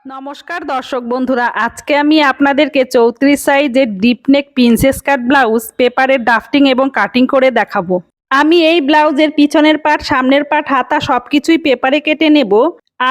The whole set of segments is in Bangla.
নমস্কার দর্শক বন্ধুরা, আজকে আমি আপনাদেরকে 34 সাইজের ডিপ নেক প্রিন্সেস কাট ব্লাউজ পেপারের ড্রাফটিং এবং কাটিং করে দেখাবো। আমি এই ব্লাউজের পিছনের পার্ট, সামনের পার্ট, হাতা সবকিছুই পেপারে কেটে নেব।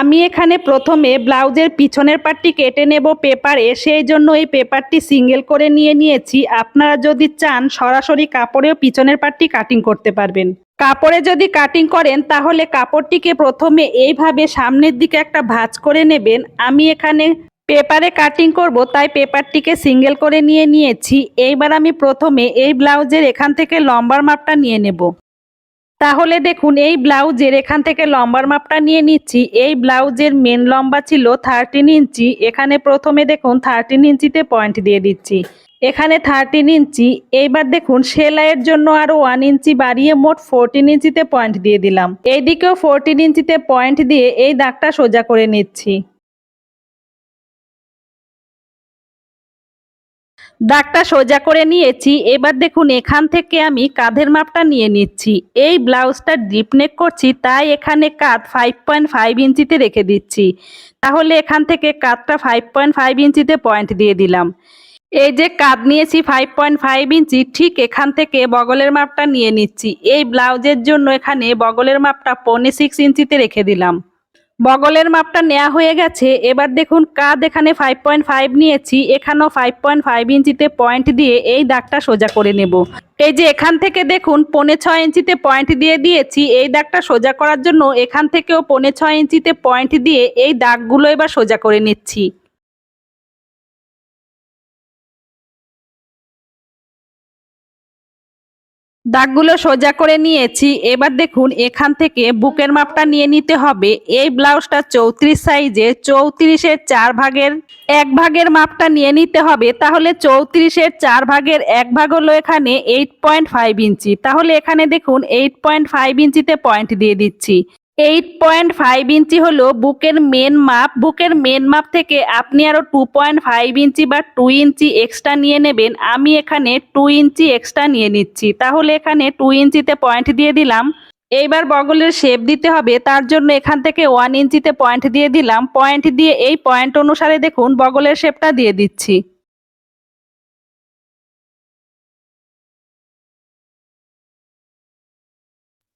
আমি এখানে প্রথমে ব্লাউজের পিছনের পার্টটি কেটে নেব পেপারে, সেই জন্য এই পেপারটি সিঙ্গেল করে নিয়েছি। আপনারা যদি চান সরাসরি কাপড়েও পিছনের পার্টটি কাটিং করতে পারবেন। কাপড়ে যদি কাটিং করেন তাহলে কাপড়টিকে প্রথমে এইভাবে সামনের দিকে একটা ভাঁজ করে নেবেন। আমি এখানে পেপারে কাটিং করব, তাই পেপারটিকে সিঙ্গেল করে নিয়েছি। এইবার আমি প্রথমে এই ব্লাউজের এখান থেকে লম্বার মাপটা নিয়ে নেব। তাহলে দেখুন, এই ব্লাউজের এখান থেকে লম্বার মাপটা নিয়ে নিচ্ছি। এই ব্লাউজের মেন লম্বা ছিল 13 ইঞ্চি। এখানে প্রথমে দেখুন 13 ইঞ্চিতে পয়েন্ট দিয়ে দিচ্ছি। এখানে 13 ইঞ্চি। এইবার দেখুন সেলাইয়ের জন্য আরো 1 ইঞ্চি বাড়িয়ে মোট 14 ইঞ্চিতে পয়েন্ট দিয়ে দিলাম। এইদিকেও 14 ইঞ্চিতে পয়েন্ট দিয়ে এই দাগটা সোজা করে নিচ্ছি। দাগটা সোজা করে নিয়েছি। এবার দেখুন এখান থেকে আমি কাঁধের মাপটা নিয়ে নিচ্ছি। এই ব্লাউজটা ডিপ নেক করছি, তাই এখানে কাঁধ 5.5 ইঞ্চিতে রেখে দিচ্ছি। তাহলে এখান থেকে কাঁধটা 5.5 ইঞ্চিতে পয়েন্ট দিয়ে দিলাম। এই যে কাঁধ নিয়েছি 5.5 ইঞ্চি, ঠিক এখান থেকে বগলের মাপটা নিয়ে নিচ্ছি। এই ব্লাউজের জন্য এখানে বগলের মাপটা 6.25 ইঞ্চিতে রেখে দিলাম। বগলের মাপটা নেওয়া হয়ে গেছে। এবার দেখুন কাঁধ এখানে 5.5 নিয়েছি, এখানেও 5.5 ইঞ্চিতে পয়েন্ট দিয়ে এই দাগটা সোজা করে নেব। এই যে এখান থেকে দেখুন 6.25 ইঞ্চিতে পয়েন্ট দিয়ে দিয়েছি। এই দাগটা সোজা করার জন্য এখান থেকেও 6.25 ইঞ্চিতে পয়েন্ট দিয়ে এই দাগগুলো এবার সোজা করে নিচ্ছি। দাগগুলো সোজা করে নিয়েছি। এবার দেখুন এখান থেকে বুকের মাপটা নিয়ে নিতে হবে। এই ব্লাউজটা 34 সাইজে, 34-এর 4 ভাগের 1 ভাগের মাপটা নিয়ে নিতে হবে। তাহলে 34-এর 4 ভাগের 1 ভাগ হলো এখানে 8.5 ইঞ্চি। তাহলে এখানে দেখুন 8.5 ইঞ্চিতে পয়েন্ট দিয়ে দিচ্ছি। 8.5 ইঞ্চি হলো বুকের মেন মাপ। বুকের মেন মাপ থেকে আপনি আরো 2.5 ইঞ্চি বা 2 ইঞ্চি এক্সট্রা নিয়ে নেবেন। আমি এখানে 2 ইঞ্চি এক্সট্রা নিয়ে নিচ্ছি। তাহলে এখানে 2 ইঞ্চিতে পয়েন্ট দিয়ে দিলাম। এইবার বগলের শেপ দিতে হবে, তার জন্য এখান থেকে 1 ইঞ্চিতে পয়েন্ট দিয়ে দিলাম। পয়েন্ট দিয়ে এই পয়েন্ট অনুসারে দেখুন বগলের শেপটা দিয়ে দিচ্ছি।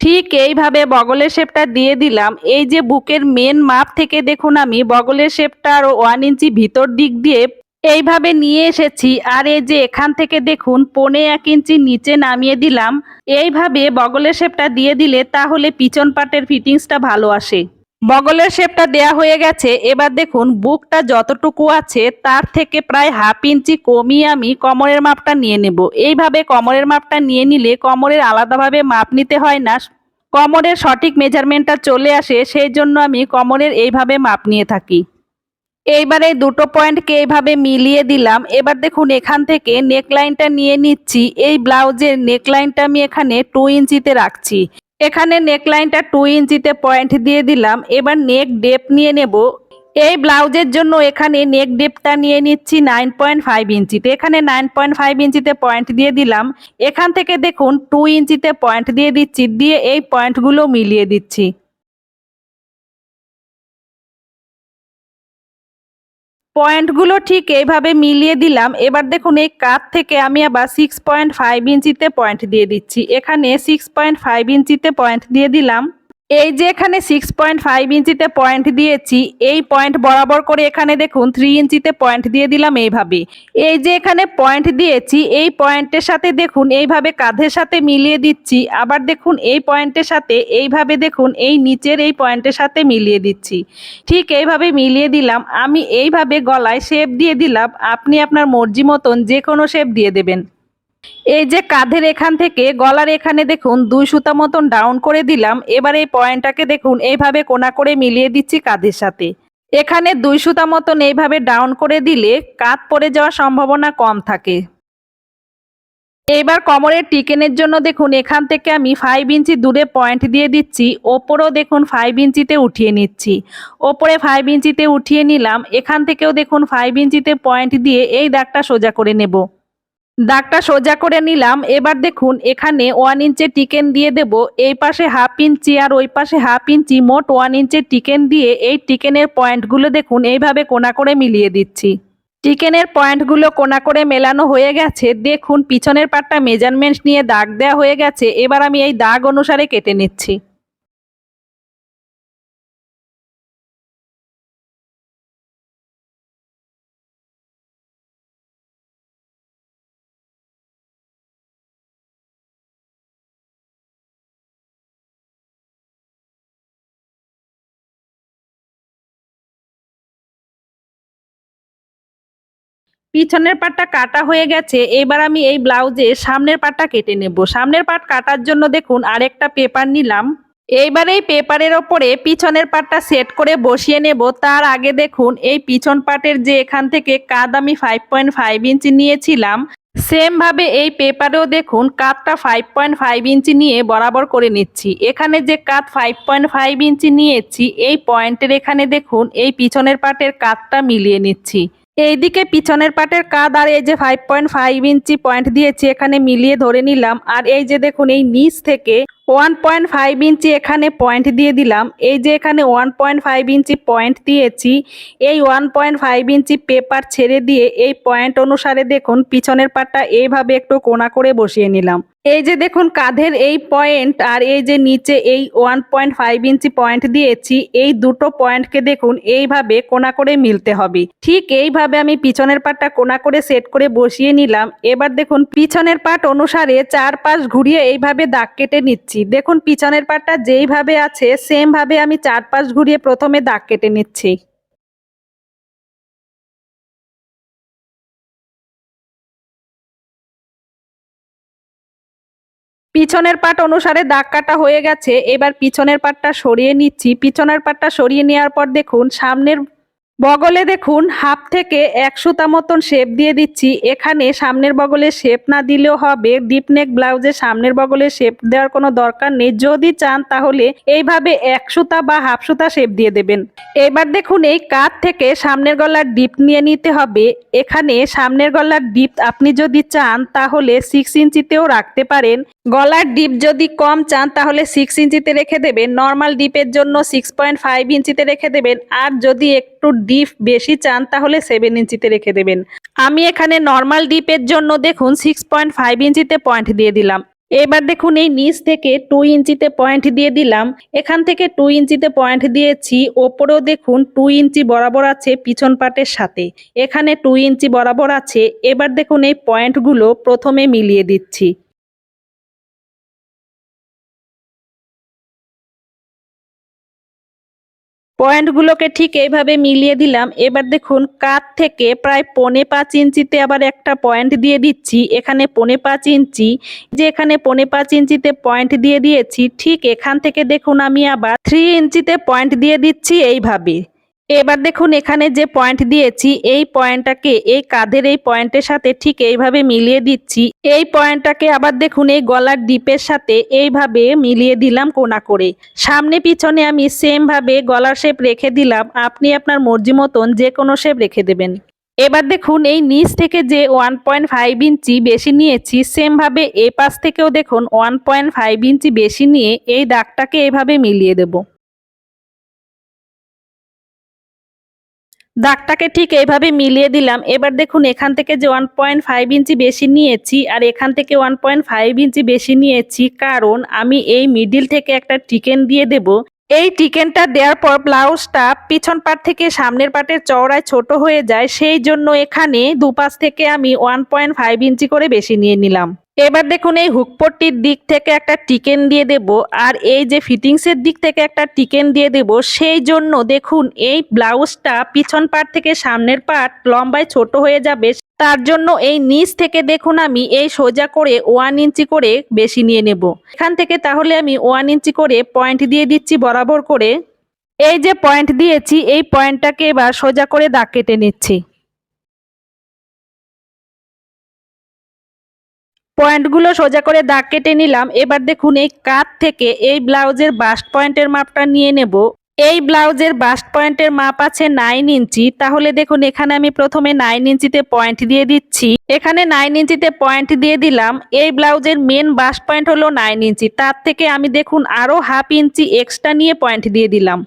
ঠিক এইভাবে বগলের শেপটা দিয়ে দিলাম। এই যে বুকের মেন মাপ থেকে দেখুন আমি বগলের শেপটা আরো 1 ইঞ্চি ভিতর দিক দিয়ে এইভাবে নিয়ে এসেছি। আর এই যে এখান থেকে দেখুন 1.25 ইঞ্চি নিচে নামিয়ে দিলাম। এইভাবে বগলের শেপটা দিয়ে দিলে তাহলে পিছন পাটের ফিটিংসটা ভালো আসে। বগলের শেপটা দেয়া হয়ে গেছে। এবার দেখুন বুকটা যতটুকু আছে তার থেকে প্রায় 1/2 ইঞ্চি কমিয়ে আমি কোমরের মাপটা নিয়ে নেব। এইভাবে কোমরের মাপটা নিয়ে নিলে কোমরের আলাদাভাবে মাপ নিতে হয় না, কোমরের সঠিক মেজারমেন্টটা চলে আসে। সেই জন্য আমি কোমরের এইভাবে মাপ নিয়ে থাকি। এইবারে দুটো পয়েন্টকে এইভাবে মিলিয়ে দিলাম। এবার দেখুন এখান থেকে নেকলাইনটা নিয়ে নিচ্ছি। এই ব্লাউজের নেকলাইনটা আমি এখানে 2 ইঞ্চিতে রাখছি। এখানে নেকলাইনটা 2 ইঞ্চিতে পয়েন্ট দিয়ে দিলাম। এবার নেক ডেপ নিয়ে নেব। এই ব্লাউজের জন্য এখানে নেক ডেপটা নিয়ে নিচ্ছি 9.5 ইঞ্চিতে। এখানে 9.5 ইঞ্চিতে পয়েন্ট দিয়ে দিলাম। এখান থেকে দেখুন 2 ইঞ্চিতে পয়েন্ট দিয়ে দিচ্ছি, দিয়ে এই পয়েন্টগুলো মিলিয়ে দিচ্ছি। পয়েন্টগুলো ঠিক এইভাবে মিলিয়ে দিলাম। এবার দেখুন এই কাঁধ থেকে আমি আবার 6.5 ইঞ্চিতে পয়েন্ট দিয়ে দিচ্ছি। এখানে 6.5 ইঞ্চিতে পয়েন্ট দিয়ে দিলাম। এই যে এখানে 6.5 ইঞ্চিতে পয়েন্ট দিয়েছি, এই পয়েন্ট বরাবর করে এখানে দেখুন 3 ইঞ্চিতে পয়েন্ট দিয়ে দিলাম এইভাবে। এই যে এখানে পয়েন্ট দিয়েছি, এই পয়েন্টের সাথে দেখুন এইভাবে কাঁধের সাথে মিলিয়ে দিচ্ছি। আবার দেখুন এই পয়েন্টের সাথে এইভাবে দেখুন এই নিচের এই পয়েন্টের সাথে মিলিয়ে দিচ্ছি। ঠিক এইভাবে মিলিয়ে দিলাম। আমি এইভাবে গলায় শেপ দিয়ে দিলাম। আপনি আপনার মর্জি মতন যে কোনো শেপ দিয়ে দেবেন। এই যে কাঁধের এখান থেকে গলার এখানে দেখুন 2 সুতা মতন ডাউন করে দিলাম। এবার এই পয়েন্টটাকে দেখুন এইভাবে কোনা করে মিলিয়ে দিচ্ছি কাঁধের সাথে। এখানে 2 সুতা মতন এইভাবে ডাউন করে দিলে কাঁধ পড়ে যাওয়ার সম্ভাবনা কম থাকে। এবার কোমরের টিকেনের জন্য দেখুন এখান থেকে আমি 5 ইঞ্চি দূরে পয়েন্ট দিয়ে দিচ্ছি। ওপরেও দেখুন 5 ইঞ্চিতে উঠিয়ে নিচ্ছি। ওপরে 5 ইঞ্চিতে উঠিয়ে নিলাম। এখান থেকেও দেখুন 5 ইঞ্চিতে পয়েন্ট দিয়ে এই দাগটা সোজা করে নেব। দাগটা সোজা করে নিলাম। এবার দেখুন এখানে 1 ইঞ্চি টিকেন দিয়ে দেব। এই পাশে 1/2 ইঞ্চি আর ওই পাশে 1/2 ইঞ্চি, মোট 1 ইঞ্চি টিকেন দিয়ে এই টিকেনের পয়েন্টগুলো দেখুন এইভাবে কোনা করে মিলিয়ে দিচ্ছি। টিকেনের পয়েন্টগুলো কোনা করে মেলানো হয়ে গেছে। দেখুন পিছনের পাটটা মেজারমেন্ট নিয়ে দাগ দেওয়া হয়ে গেছে। এবার আমি এই দাগ অনুসারে কেটে নিচ্ছি। পিছনের পাটটা কাটা হয়ে গেছে। এবার আমি এই ব্লাউজের সামনের পাটটা কেটে নেব। সামনের পাট কাটার জন্য দেখুন আরেকটা পেপার নিলাম। এইবার এই পেপারের ওপরে পিছনের পাটটা সেট করে বসিয়ে নেব। তার আগে দেখুন এই পিছন পাটের যে এখান থেকে কাঁধ আমি 5.5 ইঞ্চি নিয়েছিলাম, সেম ভাবে এই পেপারেও দেখুন কাঁধটা 5.5 ইঞ্চি নিয়ে বরাবর করে নিচ্ছি। এখানে যে কাঁধ 5.5 ইঞ্চি নিয়েছি, এই পয়েন্টের এখানে দেখুন এই পিছনের পাটের কাঁধটা মিলিয়ে নিচ্ছি। এইদিকে পিছনের পাটের কাঁধ আর এই যে 5.5 ইঞ্চি পয়েন্ট দিয়েছি এখানে মিলিয়ে ধরে নিলাম। আর এই যে দেখুন এই নিচ থেকে 1.5 ইঞ্চি এখানে পয়েন্ট দিয়ে দিলাম। এই যে এখানে 1.5 ইঞ্চি পয়েন্ট দিয়েছি, এই 1.5 ইঞ্চি পেপার ছেড়ে দিয়ে এই পয়েন্ট অনুসারে দেখুন পিছনের পাটটা এইভাবে একটু কোনা করে বসিয়ে নিলাম। এই যে দেখুন কাঁধের এই পয়েন্ট আর এই যে নিচে এই 1.5 ইঞ্চি পয়েন্ট দিয়েছি, এই দুটো পয়েন্টকে দেখুন এইভাবে কোনা করে মিলতে হবে। ঠিক এইভাবে আমি পিছনের পাটটা কোনা করে সেট করে বসিয়ে নিলাম। এবার দেখুন পিছনের পাট অনুসারে চারপাশ ঘুরিয়ে এইভাবে দাগ কেটে নিচ্ছি। দেখুন পিছনের পাটটা যেইভাবে আছে সেম ভাবে আমি চারপাশ ঘুরিয়ে প্রথমে দাগ কেটে নিচ্ছি। পিছনের পাট অনুসারে দাগ কাটা হয়ে গেছে। এবার পিছনের পাটটা সরিয়ে নিচ্ছি। পিছনের পাটটা সরিয়ে নেওয়ার পর দেখুন সামনের বগলে দেখুন হাফ থেকে 1 সুতা মতন শেপ দিয়ে দিচ্ছি। এখানে সামনের বগলে শেপ না দিলেও হবে। ডিপ নেক ব্লাউজে সামনের বগলে শেপ দেওয়ার কোনো দরকার নেই। যদি চান তাহলে এইভাবে 1 সুতা বা হাফ সুতা শেপ দিয়ে দেবেন। এবার দেখুন এই কাঁধ থেকে সামনের গলার ডিপ নিয়ে নিতে হবে। এখানে সামনের গলার ডিপ আপনি যদি চান তাহলে 6 ইঞ্চিতেও রাখতে পারেন। গলার ডিপ যদি কম চান তাহলে 6 ইঞ্চিতে রেখে দেবেন। নর্মাল ডিপের জন্য 6.5 ইঞ্চিতে রেখে দেবেন। আর যদি একটু ডিপ বেশি চান তাহলে 7 ইঞ্চিতে রেখে দেবেন। আমি এখানে নর্মাল ডিপের জন্য দেখুন 6.5 ইঞ্চিতে পয়েন্ট দিয়ে দিলাম। এবার দেখুন এই নিচ থেকে 2 ইঞ্চিতে পয়েন্ট দিয়ে দিলাম। এখান থেকে 2 ইঞ্চিতে পয়েন্ট দিয়েছি। ওপরেও দেখুন 2 ইঞ্চি বরাবর আছে পিছন পাটের সাথে। এখানে 2 ইঞ্চি বরাবর আছে। এবার দেখুন এই পয়েন্টগুলো প্রথমে মিলিয়ে দিচ্ছি। পয়েন্টগুলোকে ঠিক এইভাবে মিলিয়ে দিলাম। এবার দেখুন কাঁধ থেকে প্রায় 4.5 ইঞ্চিতে আবার একটা পয়েন্ট দিয়ে দিচ্ছি। এখানে 4.5 ইঞ্চি, যে এখানে 4.5 ইঞ্চিতে পয়েন্ট দিয়ে দিয়েছি, ঠিক এখান থেকে দেখুন আমি আবার 3 ইঞ্চিতে পয়েন্ট দিয়ে দিচ্ছি এইভাবে। এবার দেখুন এখানে যে পয়েন্ট দিয়েছি এই পয়েন্টটাকে এই কাঁধের এই পয়েন্টের সাথে ঠিক এইভাবে মিলিয়ে দিচ্ছি। এই পয়েন্টটাকে আবার দেখুন এই গলার ডিপের সাথে এইভাবে মিলিয়ে দিলাম কোনা করে। সামনে পিছনে আমি সেম ভাবে গলার শেপ রেখে দিলাম। আপনি আপনার মর্জি মতন যে কোনো শেপ রেখে দেবেন। এবার দেখুন এই নিচ থেকে যে 1.5 ইঞ্চি বেশি নিয়েছি, সেম ভাবে এই পাশ থেকেও দেখুন 1.5 ইঞ্চি বেশি নিয়ে এই দাগটাকে এভাবে মিলিয়ে দেব। দাগটাকে ঠিক এইভাবে মিলিয়ে দিলাম। এবার দেখুন এখান থেকে যে 1.5 ইঞ্চি বেশি নিয়েছি আর এখান থেকে 1.5 ইঞ্চি বেশি নিয়েছি, কারণ আমি এই মিডিল থেকে একটা টিকেন দিয়ে দেব। এই টিকেনটা দেওয়ার পর ব্লাউজটা পিছন পাট থেকে সামনের পাটের চওড়ায় ছোট হয়ে যায়, সেই জন্য এখানে দুপাশ থেকে আমি 1.5 ইঞ্চি করে বেশি নিয়ে নিলাম। এবার দেখুন এই হুকপট্টির দিক থেকে একটা টিকেন দিয়ে দেব আর এই যে ফিটিংসের দিক থেকে একটা টিকেন দিয়ে দেব। সেই জন্য দেখুন এই ব্লাউজটা পিছন পাট থেকে সামনের পাট লম্বায় ছোট হয়ে যাবে, তার জন্য এই নিচ থেকে দেখুন আমি এই সোজা করে 1 ইঞ্চি করে বেশি নিয়ে নেব। এখান থেকে তাহলে আমি 1 ইঞ্চি করে পয়েন্ট দিয়ে দিচ্ছি বরাবর করে। এই যে পয়েন্ট দিয়েছি এই পয়েন্টটাকে এবার সোজা করে দাগ কেটে নিচ্ছি। পয়েন্টগুলো সোজা করে দাগ কেটে নিলাম। এবার দেখুন এই কাঁধ থেকে এই ব্লাউজের বাস্ট পয়েন্টের মাপটা নিয়ে নেব। এই ব্লাউজের বাস্ট পয়েন্টের মাপ আছে 9 ইঞ্চি। তাহলে দেখুন এখানে আমি প্রথমে 9 ইঞ্চিতে পয়েন্ট দিয়ে দিচ্ছি। এখানে 9 ইঞ্চিতে পয়েন্ট দিয়ে দিলাম। এই ব্লাউজের মেন বাস্ট পয়েন্ট হলো 9 ইঞ্চি, তার থেকে আমি দেখুন আরো হাফ ইঞ্চি এক্সট্রা নিয়ে পয়েন্ট দিয়ে দিলাম।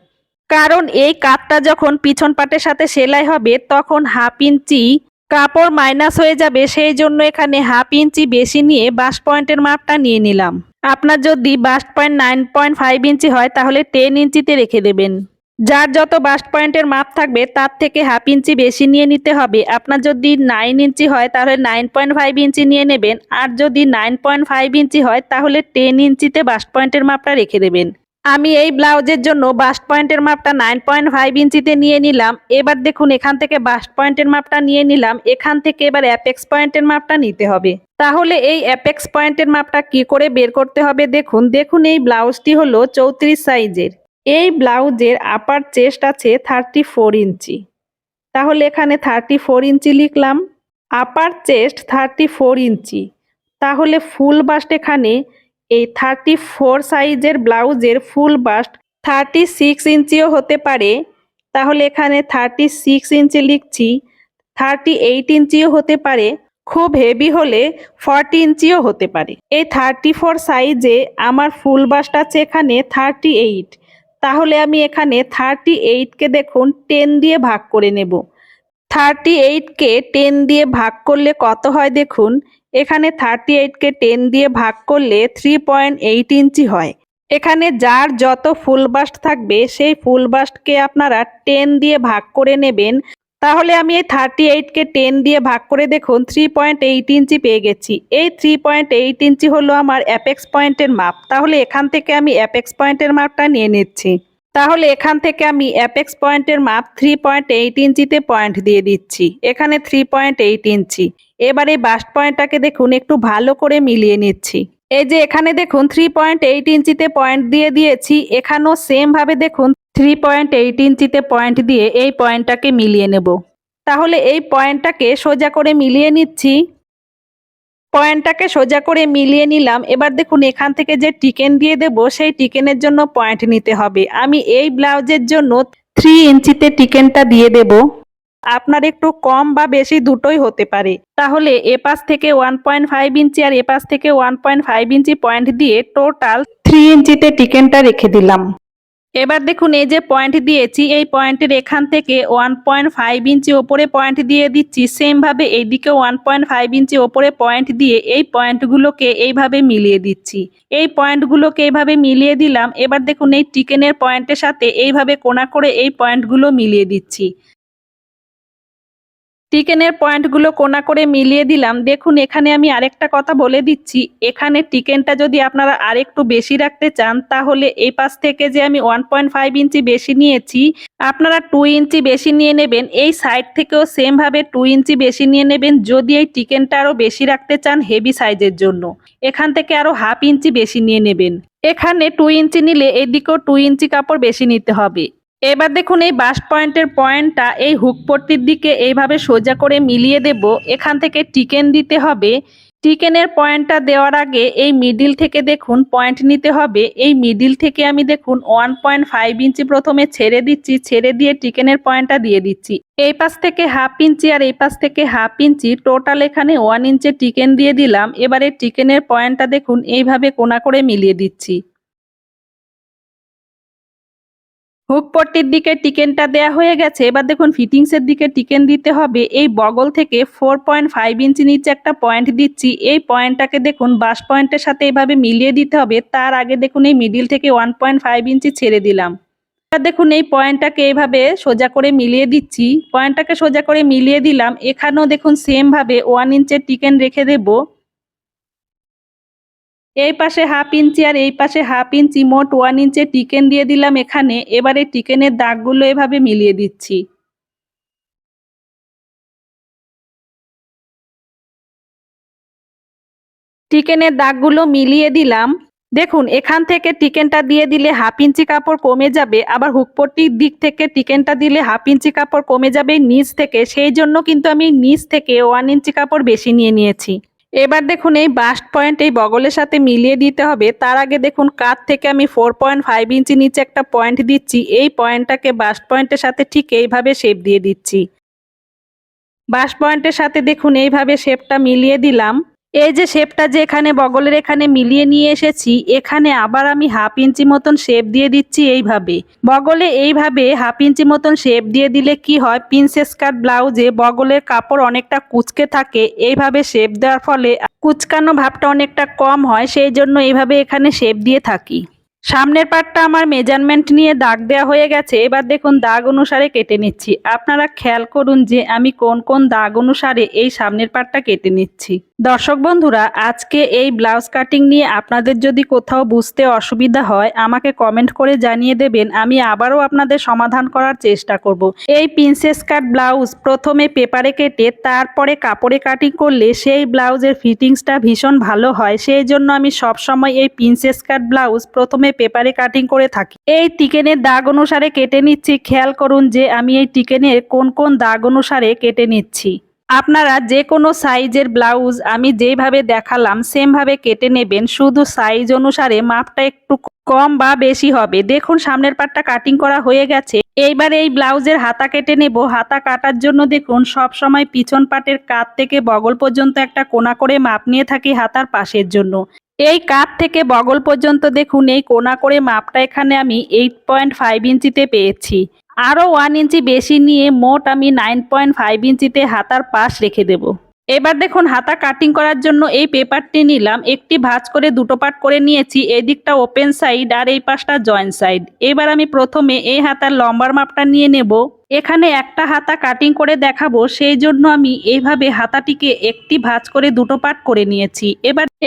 কারণ এই কাটটা যখন পিছন পাটের সাথে সেলাই হবে তখন হাফ ইঞ্চি কাপড় মাইনাস হয়ে যাবে, সেই জন্য এখানে হাফ ইঞ্চি বেশি নিয়ে বাস্ট পয়েন্টের মাপটা নিয়ে নিলাম। আপনার যদি বাস্ট পয়েন্ট 9.5 ইঞ্চি হয় তাহলে 10 ইঞ্চিতে রেখে দেবেন। যার যত বাস্ট পয়েন্টের মাপ থাকবে তার থেকে হাফ ইঞ্চি বেশি নিয়ে নিতে হবে। আপনার যদি 9 ইঞ্চি হয় তাহলে 9.5 ইঞ্চি নিয়ে নেবেন, আর যদি 9.5 ইঞ্চি হয় তাহলে 10 ইঞ্চিতে বাস্ট পয়েন্টের মাপটা রেখে দেবেন। আমি এই ব্লাউজের জন্য বাস্ট পয়েন্টের মাপটা 9.5 ইঞ্চিতে নিয়ে নিলাম। এবার দেখুন এখান থেকে বাস্ট পয়েন্টের মাপটা নিয়ে নিলাম, এখান থেকে এবার অ্যাপেক্স পয়েন্টের মাপটা নিতে হবে। তাহলে এই অ্যাপেক্স পয়েন্টের মাপটা কি করে বের করতে হবে দেখুন এই ব্লাউজটি হলো 34 সাইজের। এই ব্লাউজের আপার চেস্ট আছে 34 ইঞ্চি। তাহলে এখানে 34 ইঞ্চি লিখলাম, আপার চেস্ট 34 ইঞ্চি। তাহলে ফুল বাস্ট এখানে এই 34 সাইজের ব্লাউজের ফুল বাস্ট 36 ইঞ্চিও হতে পারে। তাহলে এখানে 36 ইঞ্চি লিখছি। 38 ইঞ্চিও হতে পারে, খুব হেভি হলে 40 ইঞ্চিও হতে পারে। এই 34 সাইজে আমার ফুল বাস্ট আছে এখানে 38। তাহলে আমি এখানে 38কে দেখুন 10 দিয়ে ভাগ করে নেব। 38কে 10 দিয়ে ভাগ করলে কত হয় দেখুন, এখানে 38কে 10 দিয়ে ভাগ করলে 3.8 ইঞ্চি হয়। এখানে যার যত ফুল বাস্ট থাকবে সেই ফুল বাস্টকে আপনারা 10 দিয়ে ভাগ করে নেবেন। তাহলে আমি এই 38কে 10 দিয়ে ভাগ করে দেখুন 3.8 ইঞ্চি পেয়ে গেছি। এই 3.8 ইঞ্চি হলো আমার অ্যাপেক্স পয়েন্টের মাপ। তাহলে এখান থেকে আমি অ্যাপেক্স পয়েন্টের মাপটা নিয়ে নিচ্ছি। তাহলে এখান থেকে আমি অ্যাপেক্স পয়েন্টের মাপ 3.8 ইঞ্চিতে পয়েন্ট দিয়ে দিচ্ছি। এখানে 3.8 ইঞ্চি। এবার এই বাস্ট পয়েন্টটাকে দেখুন একটু ভালো করে মিলিয়ে নিচ্ছি। এই যে এখানে দেখুন 3.8 ইঞ্চিতে পয়েন্ট দিয়ে দিয়েছি, এখানেও সেম ভাবে দেখুন 3.8 ইঞ্চিতে পয়েন্ট দিয়ে এই পয়েন্টটাকে মিলিয়ে নেব। তাহলে এই পয়েন্টটাকে সোজা করে মিলিয়ে নিচ্ছি। পয়েন্টটাকে সোজা করে মিলিয়ে নিলাম। এবার দেখুন এখান থেকে যে টিকেন দিয়ে দেব সেই টিকেনের জন্য পয়েন্ট নিতে হবে। আমি এই ব্লাউজের জন্য 3 ইঞ্চিতে টিকেনটা দিয়ে দেব। আপনার একটু কম বা বেশি দুটোই হতে পারে। তাহলে এপাশ থেকে 1.5 ইঞ্চি আর এপাশ থেকে 1.5 ইঞ্চি পয়েন্ট দিয়ে টোটাল 3 ইঞ্চিতে টিকেনটা রেখে দিলাম। এবার দেখুন এই যে পয়েন্ট দিয়েছি এই পয়েন্টের এখান থেকে 1.5 ইঞ্চি ওপরে পয়েন্ট দিয়ে দিচ্ছি। সেম ভাবে এইদিকে 1.5 ইঞ্চি ওপরে পয়েন্ট দিয়ে এই পয়েন্টগুলোকে এইভাবে মিলিয়ে দিচ্ছি। এই পয়েন্টগুলোকে এইভাবে মিলিয়ে দিলাম। এবার দেখুন এই টিকেনের পয়েন্টের সাথে এইভাবে কোণা করে এই পয়েন্টগুলো মিলিয়ে দিচ্ছি। টিকেনের পয়েন্টগুলো কোণা করে মিলিয়ে দিলাম। দেখুন এখানে আমি আরেকটা কথা বলে দিচ্ছি, এখানে টিকেনটা যদি আপনারা আরেকটু বেশি রাখতে চান তাহলে এই পাশ থেকে যে আমি 1.5 ইঞ্চি বেশি নিয়েছি আপনারা 2 ইঞ্চি বেশি নিয়ে নেবেন। এই সাইড থেকেও সেম ভাবে 2 ইঞ্চি বেশি নিয়ে নেবেন যদি এই টিকেনটা আরো বেশি রাখতে চান হেভি সাইজের জন্য। এখান থেকে আরো হাফ ইঞ্চি বেশি নিয়ে নেবেন। এখানে 2 ইঞ্চি নিলে এদিকেও 2 ইঞ্চি কাপড় বেশি নিতে হবে। এবার দেখুন এই বাস্ট পয়েন্টের পয়েন্টটা এই হুক পট্টির দিকে এইভাবে সোজা করে মিলিয়ে দেব। এখান থেকে টিকেন দিতে হবে। টিকেনের পয়েন্টটা দেওয়ার আগে এই মিডিল থেকে দেখুন পয়েন্ট নিতে হবে। এই মিডিল থেকে আমি দেখুন 1.5 ইঞ্চি প্রথমে ছেড়ে দিচ্ছি, ছেড়ে দিয়ে টিকেনের পয়েন্টটা দিয়ে দিচ্ছি। এই পাশ থেকে হাফ ইঞ্চি আর এই পাশ থেকে হাফ ইঞ্চি টোটাল এখানে 1 ইঞ্চি টিকেন দিয়ে দিলাম। এবারে টিকেনের পয়েন্টটা দেখুন এইভাবে কোণা করে মিলিয়ে দিচ্ছি। হুক পট্টির দিকে টিকেনটা দেয়া হয়ে গেছে। এবার দেখুন ফিটিংসের দিকে টিকেন দিতে হবে। এই বগল থেকে 4.5 ইঞ্চি নিচে একটা পয়েন্ট দিচ্ছি। এই পয়েন্টটাকে দেখুন বাস্ট পয়েন্টের সাথে এইভাবে মিলিয়ে দিতে হবে। তার আগে দেখুন এই মিডিল থেকে 1.5 ইঞ্চি ছেড়ে দিলাম। এবার দেখুন এই পয়েন্টটাকে এইভাবে সোজা করে মিলিয়ে দিচ্ছি। পয়েন্টটাকে সোজা করে মিলিয়ে দিলাম। এখানেও দেখুন সেম ভাবে 1 ইঞ্চের টিকেন রেখে দেব। এই পাশে হাফ ইঞ্চি আর এই পাশে হাফ ইঞ্চি মোট 1 ইঞ্চি টিকেন দিয়ে দিলাম এখানে। এবারে টিকেনের দাগগুলো এভাবে মিলিয়ে দিচ্ছি। টিকেনের দাগগুলো মিলিয়ে দিলাম। দেখুন এখান থেকে টিকেনটা দিয়ে দিলে হাফ ইঞ্চি কাপড় কমে যাবে, আবার হুকপট্টির দিক থেকে টিকেনটা দিলে হাফ ইঞ্চি কাপড় কমে যাবে নিচ থেকে, সেই জন্য কিন্তু আমি নিচ থেকে 1 ইঞ্চি কাপড় বেশি নিয়ে নিয়েছি। এবার দেখুন এই বাস্ট পয়েন্ট এই বগলের সাথে মিলিয়ে দিতে হবে। তার আগে দেখুন কাঁধ থেকে আমি 4.5 ইঞ্চি নিচে একটা পয়েন্ট দিচ্ছি। এই পয়েন্টটাকে বাস্ট পয়েন্টের সাথে ঠিক এইভাবে শেপ দিয়ে দিচ্ছি। বাস্ট পয়েন্টের সাথে দেখুন এইভাবে শেপটা মিলিয়ে দিলাম। এই যে শেপটা যে এখানে বগলের এখানে মিলিয়ে নিয়ে এসেছি, এখানে আবার আমি হাফ ইঞ্চি মতন শেপ দিয়ে দিচ্ছি এইভাবে। বগলে এইভাবে হাফ ইঞ্চি মতন শেপ দিয়ে দিলে কি হয়, প্রিন্সেস কাট ব্লাউজে বগলের কাপড় অনেকটা কুঁচকে থাকে। এইভাবে শেপ দেওয়ার ফলে কুচকানো ভাবটা অনেকটা কম হয়, সেই জন্য এইভাবে এখানে শেপ দিয়ে থাকি। সামনের পার্টটা আমার মেজারমেন্ট নিয়ে দাগ দেওয়া হয়ে গেছে। এবার দেখুন দাগ অনুসারে কেটে নিচ্ছি। আপনারা খেয়াল করুন যে আমি কোন কোন দাগ অনুসারে এই সামনের পার্টটা কেটে নিচ্ছি। দর্শক বন্ধুরা, আজকে এই ব্লাউজ কাটিং নিয়ে আপনাদের যদি কোথাও বুঝতে অসুবিধা হয় আমাকে কমেন্ট করে জানিয়ে দেবেন, আমি আবারও আপনাদের সমাধান করার চেষ্টা করব। এই প্রিন্সেস কাট ব্লাউজ প্রথমে পেপারে কেটে তারপরে কাপড়ে কাটিং করলে সেই ব্লাউজের ফিটিংসটা ভীষণ ভালো হয়। সেই জন্য আমি সবসময় এই প্রিন্সেস কাট ব্লাউজ প্রথমে পেপারে কাটিং করে থাকি। এই টিকেনের দাগ অনুসারে কেটে নিচ্ছি। খেয়াল করুন যে আমি এই টিকেনের কোন কোন দাগ অনুসারে কেটে নিচ্ছি। আপনারা যে কোনো সাইজের ব্লাউজ আমি যেভাবে দেখালাম সেমভাবে কেটে নেবেন, শুধু সাইজ অনুসারে মাপটা একটু কম বা বেশি হবে। দেখুন সামনের পাটটা কাটিং করা হয়ে গেছে। এইবার এই ব্লাউজের হাতা কেটে নেব। হাতা কাটার জন্য দেখুন সব সময় পিছন পাটের কাঁধ থেকে বগল পর্যন্ত একটা কোনা করে মাপ নিয়ে থাকি হাতার পাশের জন্য। এই কাঁধ থেকে বগল পর্যন্ত দেখুন এই কোনা করে মাপটা এখানে আমি 8.5 ইঞ্চিতে পেয়েছি। আরও 1 ইঞ্চি বেশি নিয়ে মোট আমি 9.5 ইঞ্চিতে হাতার পাশ রেখে দেব। এবার দেখুন হাতা কাটিং করার জন্য এই পেপারটি নিলাম, একটি ভাঁজ করে দুটো পার্ট করে নিয়েছি। এই দিকটা ওপেন সাইড আর এই পাশটা জয়েন্ট সাইড। এবার আমি প্রথমে এই হাতার লম্বার মাপটা নিয়ে নেব। এখানে একটা হাতা কাটিং করে দেখাবো, সেই জন্য আমি এইভাবে হাতাটিকে একটি ভাঁজ করে দুটো পার্ট করে নিয়েছি।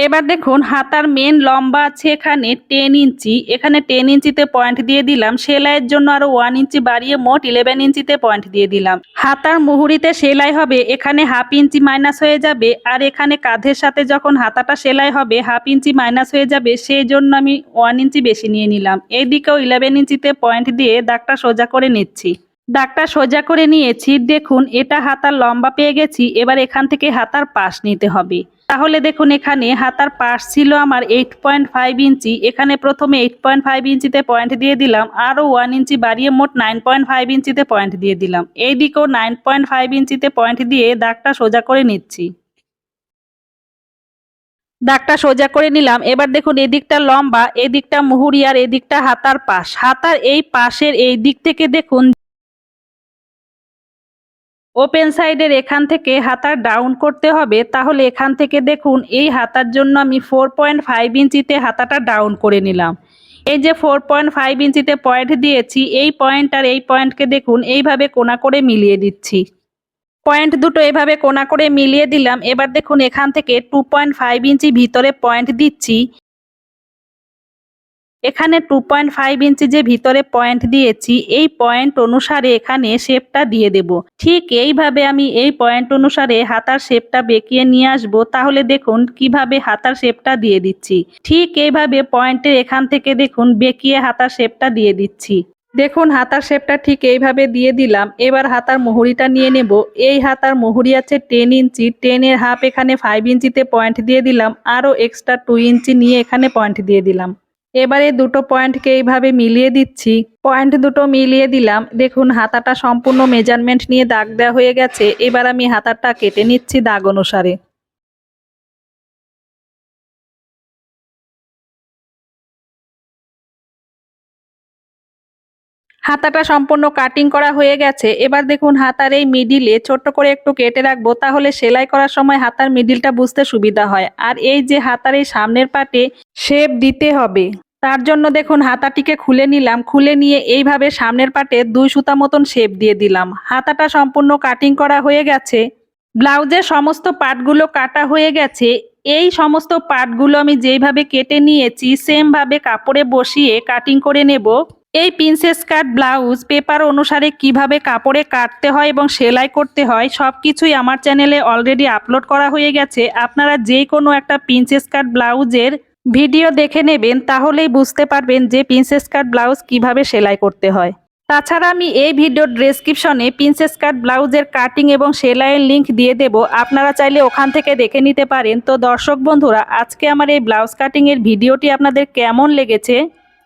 এবার দেখুন হাতার মেন লম্বা আছে এখানে 10 ইঞ্চি। এখানে 10 ইঞ্চিতে পয়েন্ট দিয়ে দিলাম। সেলাইয়ের জন্য আরো 1 ইঞ্চি বাড়িয়ে মোট 11 ইঞ্চিতে পয়েন্ট দিয়ে দিলাম। হাতার মুহুরিতে সেলাই হবে এখানে হাফ ইঞ্চি মাইনাস হয়ে যাবে, আর এখানে কাঁধের সাথে যখন হাতাটা সেলাই হবে হাফ ইঞ্চি মাইনাস হয়ে যাবে, সেই জন্য আমি 1 ইঞ্চি বেশি নিয়ে নিলাম। এইদিকেও 11 ইঞ্চিতে পয়েন্ট দিয়ে দাগটা সোজা করে নিচ্ছি। দাগটা সোজা করে নিয়েছি। দেখুন এটা হাতার লম্বা পেয়ে গেছি। এবার এখান থেকে হাতার পাশ নিতে হবে। তাহলে দেখুন এখানে হাতার পাশ ছিল আমার 8.5 ইঞ্চি। এখানে প্রথমে 8.5 ইঞ্চিতে পয়েন্ট দিয়ে দিলাম, আরও 1 ইঞ্চি বাড়িয়ে মোট 9.5 ইঞ্চিতে পয়েন্ট দিয়ে দিলাম। এই দিকেও 9.5 ইঞ্চিতে পয়েন্ট দিয়ে দাগটা সোজা করে নিচ্ছি। দাগটা সোজা করে নিলাম। এবার দেখুন এদিকটা লম্বা, এদিকটা মুহুরি আর এদিকটা হাতার পাশ। হাতার এই পাশের এই দিক থেকে দেখুন ওপেন সাইডের এখান থেকে হাতার ডাউন করতে হবে। তাহলে এখান থেকে দেখুন এই হাতার জন্য আমি 4.5 ইঞ্চিতে হাতাটা ডাউন করে নিলাম। এই যে 4.5 ইঞ্চিতে পয়েন্ট দিয়েছি, এই পয়েন্ট আর এই পয়েন্টকে দেখুন এইভাবে কোনা করে মিলিয়ে দিচ্ছি। পয়েন্ট দুটো এভাবে কোনা করে মিলিয়ে দিলাম। এবার দেখুন এখান থেকে 2.5 ইঞ্চি ভিতরে পয়েন্ট দিচ্ছি। এখানে 2.5 ইঞ্চি যে ভিতরে পয়েন্ট দিয়েছি, এই পয়েন্ট অনুসারে এখানে শেপটা দিয়ে দেব। ঠিক এইভাবে আমি এই পয়েন্ট অনুসারে হাতার শেপটা বেঁকিয়ে নিয়ে আসব। তাহলে দেখুন কিভাবে হাতার শেপটা দিয়ে দিচ্ছি। ঠিক এইভাবে পয়েন্টের এখান থেকে দেখুন বেঁকিয়ে হাতার শেপটা দিয়ে দিচ্ছি। দেখুন হাতার শেপটা ঠিক এইভাবে দিয়ে দিলাম। এবার হাতার মুহুরিটা নিয়ে নেব। এই হাতার মুহুরি আছে 10 ইঞ্চি। 10 এর হাফ এখানে 5 ইঞ্চিতে পয়েন্ট দিয়ে দিলাম, আরও এক্সট্রা 2 ইঞ্চি নিয়ে এখানে পয়েন্ট দিয়ে দিলাম। এবারে দুটো পয়েন্টকে এইভাবে মিলিয়ে দিচ্ছি। পয়েন্ট দুটো মিলিয়ে দিলাম। দেখুন হাতাটা সম্পূর্ণ মেজারমেন্ট নিয়ে দাগ দেওয়া হয়ে গেছে। এবার আমি হাতাটা কেটে নিচ্ছি দাগ অনুসারে। হাতাটা সম্পূর্ণ কাটিং করা হয়ে গেছে। এবার দেখুন হাতার এই মিডিলে ছোট্ট করে একটু কেটে রাখবো, তাহলে সেলাই করার সময় হাতার মিডিলটা বুঝতে সুবিধা হয়। আর এই যে হাতার এই সামনের পাটে শেপ দিতে হবে, তার জন্য দেখুন হাতাটিকে খুলে নিলাম। খুলে নিয়ে এইভাবে সামনের পাটে 2 সুতা মতন শেপ দিয়ে দিলাম। হাতাটা সম্পূর্ণ কাটিং করা হয়ে গেছে। ব্লাউজের সমস্ত পার্টগুলো কাটা হয়ে গেছে। এই সমস্ত পার্টগুলো আমি যেইভাবে কেটে নিয়েছি সেম ভাবে কাপড়ে বসিয়ে কাটিং করে নেব। এই প্রিন্সেস কাট ব্লাউজ পেপার অনুসারে কিভাবে কাপড়ে কাটতে হয় এবং সেলাই করতে হয় সবকিছুই আমার চ্যানেলে অলরেডি আপলোড করা হয়ে গেছে। আপনারা যে কোনো একটা প্রিন্সেস কাট ব্লাউজের ভিডিও দেখে নেবেন, তাহলেই বুঝতে পারবেন যে প্রিন্সেস কাট ব্লাউজ কিভাবে সেলাই করতে হয়। তাছাড়া আমি এই ভিডিওর ডেসক্রিপশনে প্রিন্সেস কাট ব্লাউজের কাটিং এবং সেলাইয়ের লিংক দিয়ে দেব, আপনারা চাইলে ওখান থেকে দেখে নিতে পারেন। তো দর্শক বন্ধুরা, আজকে আমার এই ব্লাউজ কাটিংয়ের ভিডিওটি আপনাদের কেমন লেগেছে?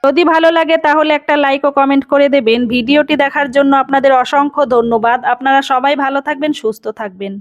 যদি ভালো লাগে তাহলে একটা লাইক ও কমেন্ট করে দেবেন। ভিডিওটি দেখার জন্য আপনাদের অসংখ্য ধন্যবাদ। আপনারা সবাই ভালো থাকবেন, সুস্থ থাকবেন।